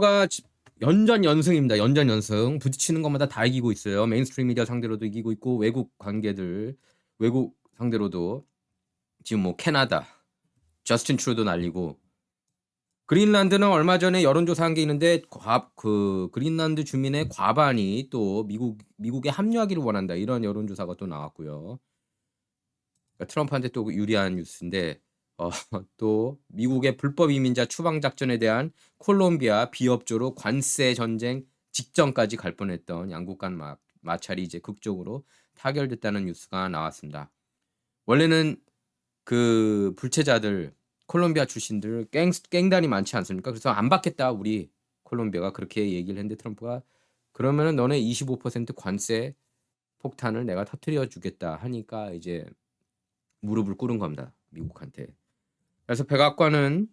가 연전연승입니다. 연전연승. 부딪히는 것마다 다 이기고 있어요. 메인스트림 미디어 상대로도 이기고 있고 외국 관계들, 외국 상대로도 지금 뭐 캐나다, 저스틴 트루도 날리고 그린란드는 얼마 전에 여론조사한 게 있는데 그린란드 주민의 과반이 또 미국에 합류하기를 원한다. 이런 여론조사가 또 나왔고요. 그러니까 트럼프한테 또 유리한 뉴스인데 또 미국의 불법 이민자 추방 작전에 대한 콜롬비아 비협조로 관세 전쟁 직전까지 갈 뻔했던 양국 간 마찰이 이제 극적으로 타결됐다는 뉴스가 나왔습니다. 원래는 그 불체자들 콜롬비아 출신들 갱단이 많지 않습니까? 그래서 안 받겠다 우리 콜롬비아가 그렇게 얘기를 했는데 트럼프가 그러면은 너네 25% 관세 폭탄을 내가 터뜨려 주겠다 하니까 이제 무릎을 꿇은 겁니다. 미국한테. 그래서 백악관은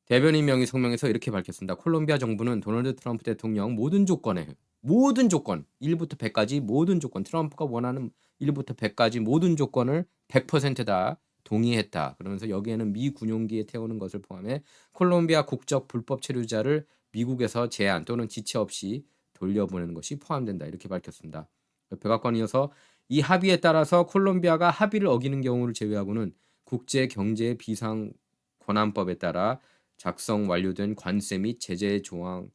대변인 명의 성명에서 이렇게 밝혔습니다. 콜롬비아 정부는 도널드 트럼프 대통령 모든 조건 1부터 100까지 모든 조건 트럼프가 원하는 1부터 100까지 모든 조건을 100%다 동의했다. 그러면서 여기에는 미 군용기에 태우는 것을 포함해 콜롬비아 국적 불법 체류자를 미국에서 제한 또는 지체 없이 돌려보내는 것이 포함된다. 이렇게 밝혔습니다. 백악관이 이어서 이 합의에 따라서 콜롬비아가 합의를 어기는 경우를 제외하고는 국제 경제 비상 권한법에 따라 작성 완료된 관세 및 제재 조항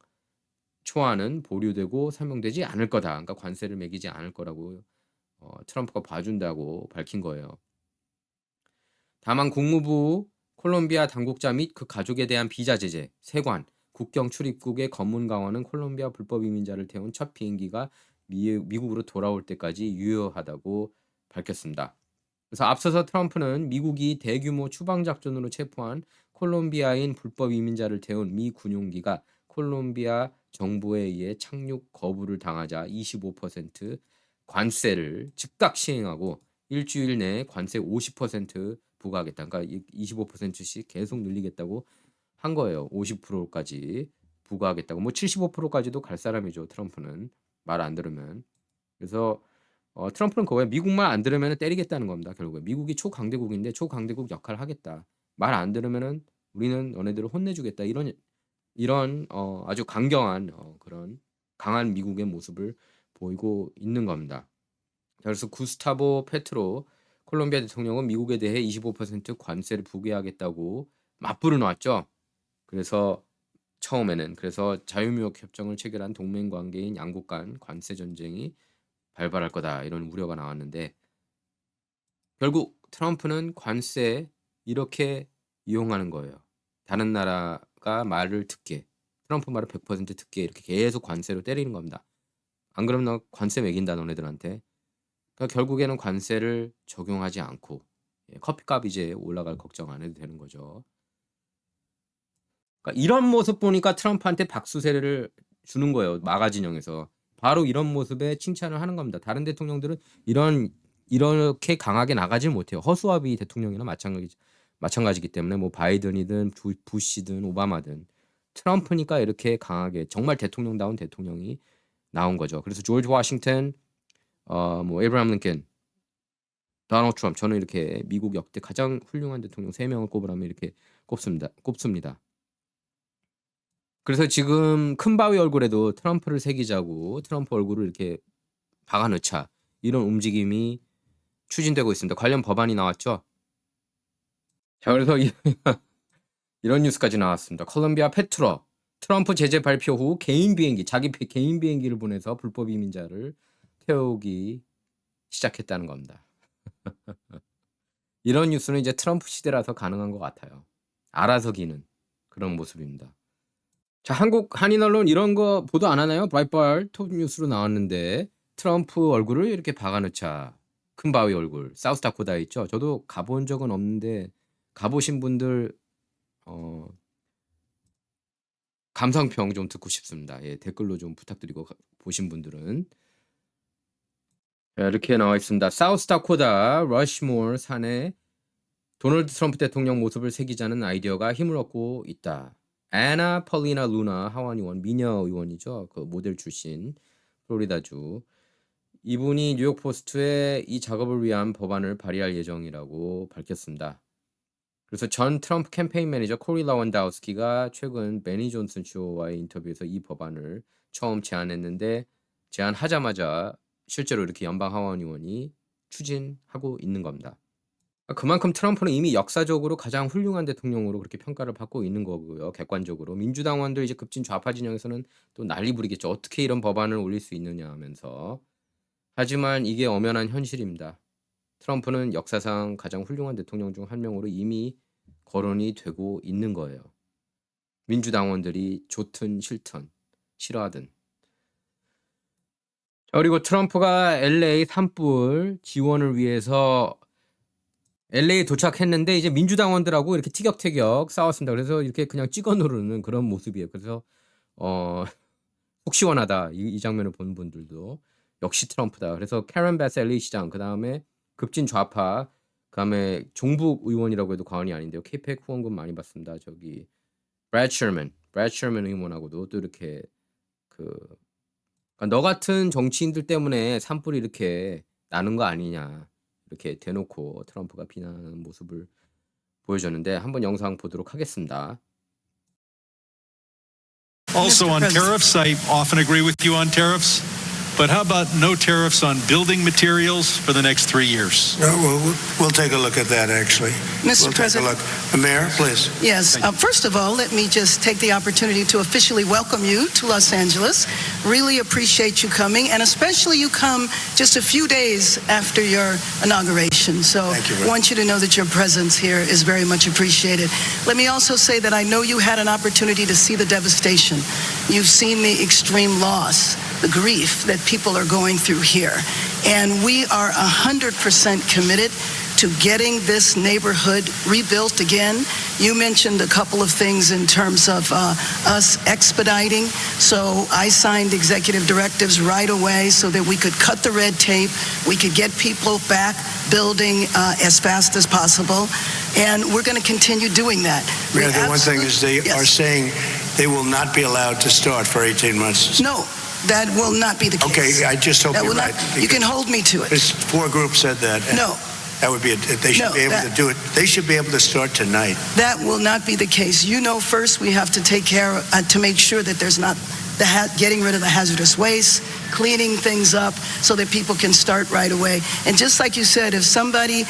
초안은 보류되고 설명되지 않을 거다. 그러니까 관세를 매기지 않을 거라고 트럼프가 봐준다고 밝힌 거예요. 다만 국무부 콜롬비아 당국자 및 그 가족에 대한 비자 제재, 세관, 국경 출입국의 검문 강화는 콜롬비아 불법 이민자를 태운 첫 비행기가 미국으로 돌아올 때까지 유효하다고 밝혔습니다. 그래서 앞서서 트럼프는 미국이 대규모 추방 작전으로 체포한 콜롬비아인 불법 이민자를 태운 미 군용기가 콜롬비아 정부에 의해 착륙 거부를 당하자 25% 관세를 즉각 시행하고 일주일 내에 관세 50% 부과하겠다. 그러니까 25%씩 계속 늘리겠다고 한 거예요. 50%까지 부과하겠다고. 뭐 75%까지도 갈 사람이죠. 트럼프는 말 안 들으면. 그래서 트럼프는 그거에 미국말 안 들으면 때리겠다는 겁니다. 결국에 미국이 초강대국인데 초강대국 역할을 하겠다. 말 안 들으면은 우리는 너네들을 혼내주겠다. 이런 아주 강경한 그런 강한 미국의 모습을 보이고 있는 겁니다. 그래서 구스타보 페트로 콜롬비아 대통령은 미국에 대해 25% 관세를 부과하겠다고 맞불을 놨죠. 그래서 처음에는 그래서 자유무역 협정을 체결한 동맹 관계인 양국 간 관세 전쟁이 발발할 거다 이런 우려가 나왔는데 결국 트럼프는 관세 이렇게 이용하는 거예요. 다른 나라가 말을 듣게 트럼프 말을 100% 듣게 이렇게 계속 관세로 때리는 겁니다. 안 그러면 너 관세 매긴다 너네들한테. 그러니까 결국에는 관세를 적용하지 않고 커피값 이제 올라갈 걱정 안 해도 되는 거죠. 그러니까 이런 모습 보니까 트럼프한테 박수 세례를 주는 거예요. 마가진영에서. 바로 이런 모습에 칭찬을 하는 겁니다. 다른 대통령들은 이렇게 강하게 나가질 못해요. 허수아비 대통령이나 마찬가지기 때문에 뭐 바이든이든 부시든 오바마든 트럼프니까 이렇게 강하게 정말 대통령다운 대통령이 나온 거죠. 그래서 조지 워싱턴, 뭐 에이브라함 링컨, 도널드 트럼프 저는 이렇게 미국 역대 가장 훌륭한 대통령 3명을 꼽으라면 이렇게 꼽습니다. 그래서 지금 큰 바위 얼굴에도 트럼프를 새기자고 트럼프 얼굴을 이렇게 박아넣자 이런 움직임이 추진되고 있습니다. 관련 법안이 나왔죠. 자, 그래서 이런 뉴스까지 나왔습니다. 콜롬비아 페트로 트럼프 제재 발표 후 개인 비행기 자기 개인 비행기를 보내서 불법 이민자를 태우기 시작했다는 겁니다. 이런 뉴스는 이제 트럼프 시대라서 가능한 것 같아요. 알아서 기는 그런 모습입니다. 자, 한국 한인 언론 이런 거 보도 안 하나요? 브라이트바이 톱 뉴스로 나왔는데 트럼프 얼굴을 이렇게 박아넣자. 큰 바위 얼굴. 사우스다코다에 있죠. 저도 가본 적은 없는데 가보신 분들 감상평 좀 듣고 싶습니다. 예, 댓글로 좀 부탁드리고 보신 분들은 자, 이렇게 나와 있습니다. 사우스다코다 러시모어 산에 도널드 트럼프 대통령 모습을 새기자는 아이디어가 힘을 얻고 있다. 애나 펄리나 루나 하원 의원 미녀 의원이죠. 그 모델 출신 플로리다주. 이분이 뉴욕 포스트에 이 작업을 위한 법안을 발의할 예정이라고 밝혔습니다. 그래서 전 트럼프 캠페인 매니저 코리 라원다우스키가 최근 베니 존슨 주어와의 인터뷰에서 이 법안을 처음 제안하자마자 실제로 이렇게 연방 하원 의원이 추진하고 있는 겁니다. 그만큼 트럼프는 이미 역사적으로 가장 훌륭한 대통령으로 그렇게 평가를 받고 있는 거고요. 객관적으로. 민주당원들 이제 급진 좌파 진영에서는 또 난리 부리겠죠. 어떻게 이런 법안을 올릴 수 있느냐 하면서. 하지만 이게 엄연한 현실입니다. 트럼프는 역사상 가장 훌륭한 대통령 중 한 명으로 이미 거론이 되고 있는 거예요. 민주당원들이 좋든 싫든 싫어하든. 그리고 트럼프가 LA 산불 지원을 위해서 LA에 도착했는데 이제 민주당원들하고 이렇게 티격태격 싸웠습니다. 그래서 이렇게 그냥 찍어 누르는 그런 모습이에요. 그래서 속 시원하다. 이 장면을 본 분들도 역시 트럼프다. 그래서 캐런 베스 LA 시장, 그 다음에 급진 좌파, 그 다음에 종북 의원이라고 해도 과언이 아닌데요. 케이팩 후원금 많이 받습니다. 저기 브래드 셔먼 의원하고도 또 이렇게 그러니까 너 같은 정치인들 때문에 산불이 이렇게 나는 거 아니냐. 이렇게 대놓고 트럼프가 비난하는 모습을 보여줬는데 한번 영상 보도록 하겠습니다. Also on tariffs, I often agree with you on tariffs. But how about no tariffs on building materials for the next 3 years? No, we'll take a look at that, actually. Mr. President. Mayor, please. Yes. First of all, let me just take the opportunity to officially welcome you to Los Angeles. Really appreciate you coming, and especially you come just a few days after your inauguration. So I want you to know that your presence here is very much appreciated. Let me also say that I know you had an opportunity to see the devastation. You've seen the extreme loss, the grief that people are going through here. And we are 100% committed to getting this neighborhood rebuilt again. You mentioned a couple of things in terms of us expediting. So I signed executive directives right away so that we could cut the red tape. We could get people back building as fast as possible. And we're going to continue doing that. Yeah, the one thing is they are saying they will not be allowed to start for 18 months. No. That will not be the case. Okay, I just hope that you're will right. Not, you can hold me to it. There's 4 groups said that. No. That would be they should be able to do it. They should be able to start tonight. That will not be the case. You know, first we have to take care to make sure that there's not getting rid of the hazardous waste, cleaning things up so that people can start right away. And just like you said, if somebody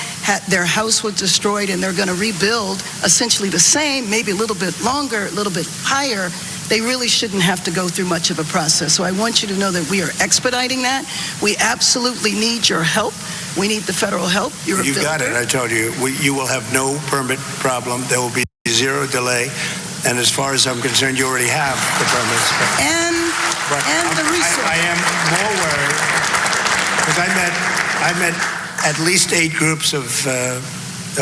their house was destroyed and they're going to rebuild essentially the same, maybe a little bit longer, a little bit higher, they really shouldn't have to go through much of a process. So I want you to know that we are expediting that. We absolutely need your help. We need the federal help. You've got it. I told you. You will have no permit problem. There will be 0 delay. And as far as I'm concerned, you already have the permits. And the resources. I am more worried because I met at least 8 groups of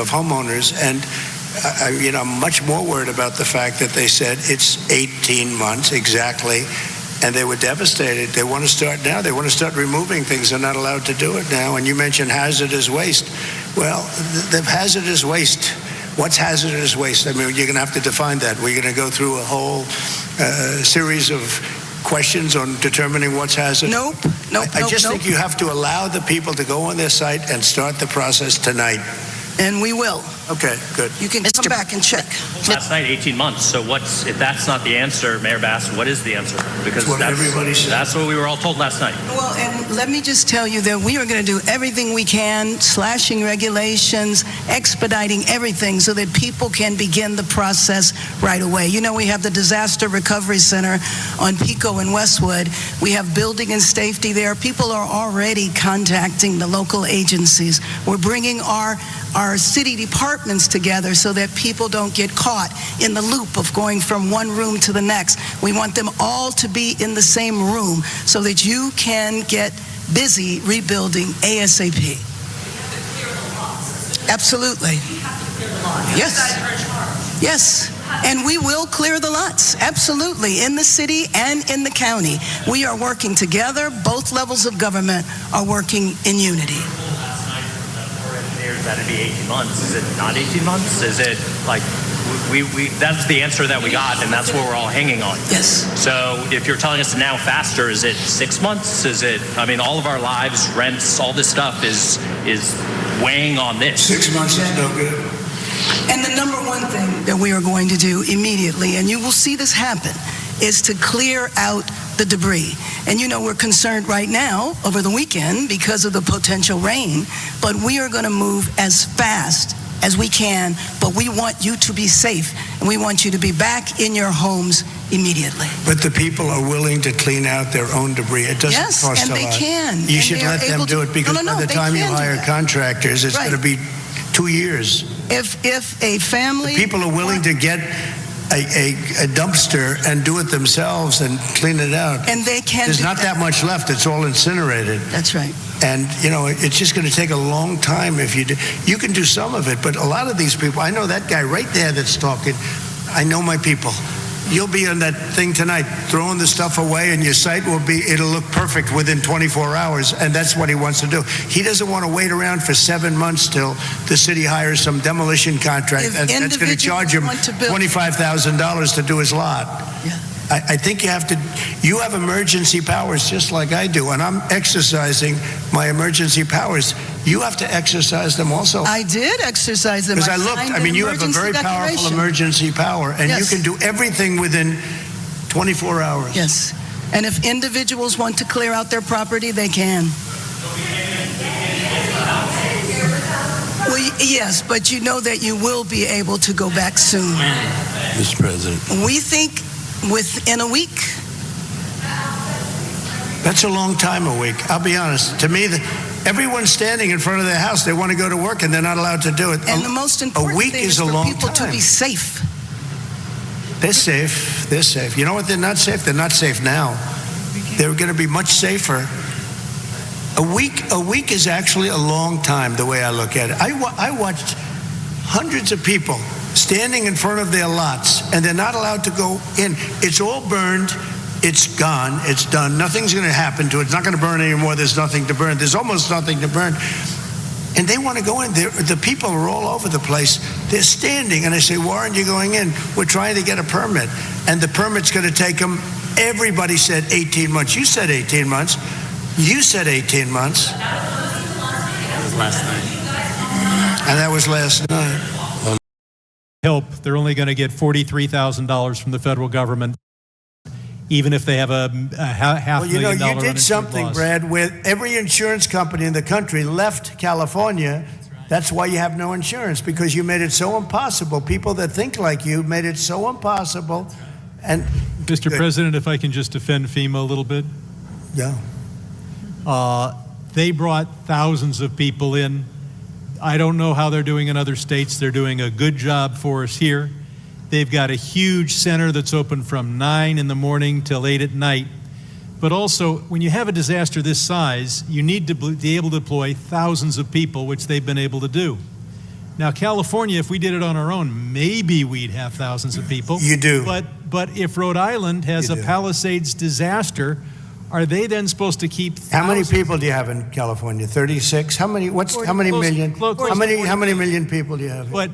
homeowners, and I'm much more worried about the fact that they said it's 18 months exactly, and they were devastated. They want to start now. They want to start removing things. They're not allowed to do it now. And you mentioned hazardous waste. Well, the hazardous waste, what's hazardous waste? I mean, you're going to have to define that. We're going to go through a whole series of questions on determining what's hazardous. Nope. I just think you have to allow the people to go on their site and start the process tonight. And we will. Okay, good. You can come back and check. Last night, 18 months. So if that's not the answer, Mayor Bass, what is the answer? Because what everybody said. That's what we were all told last night. Well, and let me just tell you that we are going to do everything we can, slashing regulations, expediting everything so that people can begin the process right away. You know, we have the Disaster Recovery Center on Pico and Westwood. We have building and safety there. People are already contacting the local agencies. We're bringing our city departments together so that people don't get caught in the loop of going from one room to the next. We want them all to be in the same room so that you can get busy rebuilding ASAP. Absolutely. Yes. Yes. And we will clear the lots, absolutely, in the city and in the county. We are working together. Both levels of government are working in unity. That'd be 18 months. Is it not 18 months? Is it like that's the answer that we got, and that's what we're all hanging on. Yes. So if you're telling us now faster, is it 6 months? Is it? I mean, all of our lives, rents, all this stuff is weighing on this. 6 months is no good. And the And number one thing that we are going to do immediately, and you will see this happen, is to clear out the debris. And you know we're concerned right now over the weekend because of the potential rain, but we are going to move as fast as we can, but we want you to be safe, and we want you to be back in your homes immediately. But the people are willing to clean out their own debris. It doesn't Yes, cost and a they lot. can. You And should they are let them able do to- it, because No, by the they time you can do hire that. contractors, it's Right. going to be 2 years. If a family... People are willing to get a dumpster and do it themselves and clean it out. And they can There's do not that much left. It's all incinerated. That's right. And, you know, it's just going to take a long time if you do. You can do some of it, but a lot of these people, I know that guy right there that's talking. I know my people. You'll be on that thing tonight, throwing the stuff away, and your site it'll look perfect within 24 hours, and that's what he wants to do. He doesn't want to wait around for 7 months till the city hires some demolition contract If that's going to individuals charge him want to build- $25,000 to do his lot. Yeah. I think you have emergency powers just like I do, and I'm exercising my emergency powers. You have to exercise them also. I did exercise them. Because I looked, signed I mean, an you have a emergency very powerful declaration. emergency power, and you Yes. can do everything within 24 hours. Yes. And if individuals want to clear out their property, they can. Well, yes, but you know that you will be able to go back soon. Mr. President. We think within a week. That's a long time, a week. I'll be honest. To me, everyone's standing in front of their house. They want to go to work, and they're not allowed to do it. And the most important week thing is is a for long people to time. be safe. They're safe. They're safe. You know what? They're not safe. They're not safe now. They're going to be much safer. A week is actually a long time, the way I look at it. I watched hundreds of people standing in front of their lots, and they're not allowed to go in. It's all burned. It's gone. It's done. Nothing's going to happen to it. It's not going to burn anymore. There's nothing to burn. There's almost nothing to burn. And they want to go in. The people are all over the place. They're standing, and I say, why aren't you going in? We're trying to get a permit. And the permit's going to take them, everybody said 18 months. You said 18 months. You said 18 months. That was last night. And that was last night. Help, they're only going to get $43,000 from the federal government, even if they have a half Well, you know, million dollar you did uninsured something, loss. Brad, where every insurance company in the country left California. That's why you have no insurance, because you made it so impossible. People that think like you made it so impossible. And Mr. Good. President, if I can just defend FEMA a little bit. yeah. They brought thousands of people in. I don't know how they're doing in other states. They're doing a good job for us here. They've got a huge center that's open from 9 in the morning till 8 at night. But also, when you have a disaster this size, you need to be able to deploy thousands of people, which they've been able to do. Now, California, if we did it on our own, maybe we'd have thousands of people. You do. But if Rhode Island has You a do. Palisades disaster, are they then supposed to keep How many thousands? people do you have in California? 36? How many Close- million? close to How many 40 million people do you have? But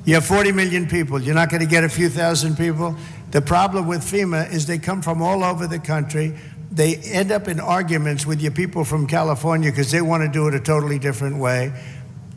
You have 40 million people. You're not going to get a few thousand people. The problem with FEMA is they come from all over the country. They end up in arguments with your people from California because they want to do it a totally different way.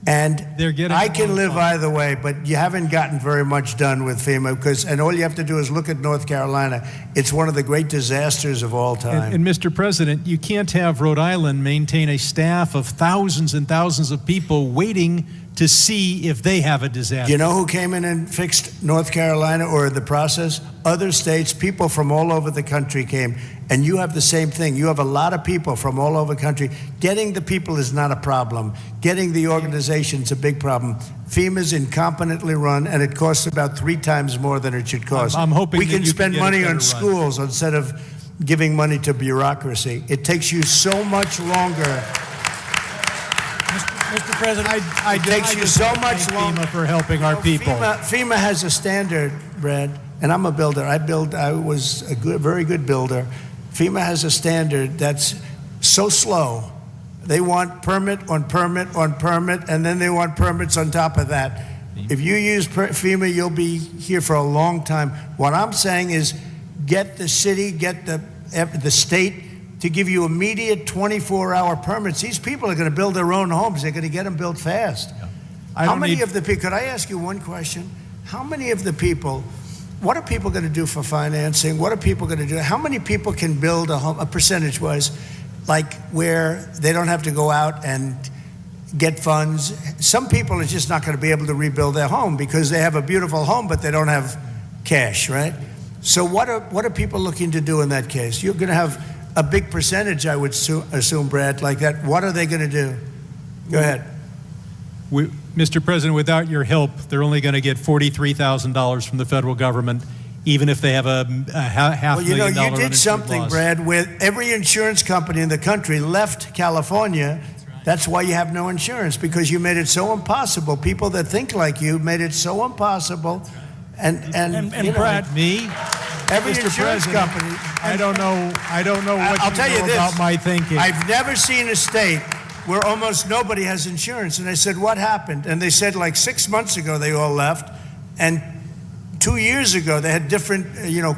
And They're getting I it can wrong. live either way, but you haven't gotten very much done with FEMA and all you have to do is look at North Carolina. It's one of the great disasters of all time. And Mr. President, you can't have Rhode Island maintain a staff of thousands and thousands of people waiting to see if they have a disaster. You know who came in and fixed North Carolina or the process? Other states, people from all over the country came. And you have the same thing. You have a lot of people from all over the country. Getting the people is not a problem. Getting the organization's a big problem. FEMA's incompetently run, and it costs about 3 times more than it should cost. I'm hoping we that can you can spend get a money better on run. schools instead of giving money to bureaucracy. It takes you so much longer. Mr. President, It takes you so much longer. FEMA for helping our people. FEMA has a standard, Brad, and I'm a builder. I was a very good builder. FEMA has a standard that's so slow. They want permit on permit on permit, and then they want permits on top of that. If you use FEMA, you'll be here for a long time. What I'm saying is get the city, get the state to give you immediate 24-hour permits. These people are going to build their own homes. They're going to get them built fast. I How don't many need- of the people, could I ask you one question? How many of the people, what are people going to do for financing? What are people going to do? How many people can build a home, a percentage-wise, like where they don't have to go out and get funds? Some people are just not going to be able to rebuild their home because they have a beautiful home, but they don't have cash, right? So what are people looking to do in that case? You're going to have a big percentage, I would assume, Brad, like that. What are they going to do? Go ahead. Mr. President, without your help, they're only going to get $43,000 from the federal government, even if they have a half Well, you million dollar know, you did uninsured something, loss. Brad, where every insurance company in the country left California. That's why you have no insurance, because you made it so impossible. People that think like you made it so impossible. And you know, Brad, me, every Mr. insurance President, company. I don't know what I'll you tell know you this, about my thinking. I've never seen a state where almost nobody has insurance. And I said, what happened? And they said like 6 months ago they all left, and 2 years ago they had different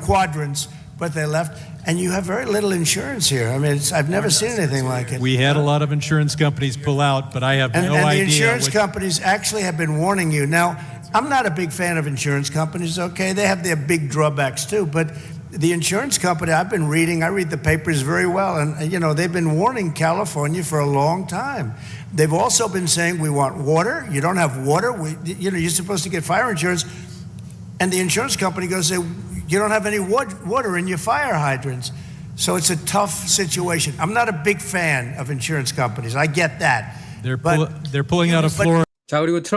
quadrants, but they left. And you have very little insurance here. I mean, I've never seen anything like it. We had a lot of insurance companies pull out, but I have no idea. And the insurance what- companies actually have been warning you. Now, I'm not a big fan of insurance companies, okay? They have their big drawbacks too, but the insurance company, I read the papers very well, and they've been warning California for a long time. They've also been saying, we want water. You don't have water. You're supposed to get fire insurance. And the insurance company goes, you don't have any water in your fire hydrants. So it's a tough situation. I'm not a big fan of insurance companies. I get that. They're pulling out of Florida. 자, 그리고 트럼프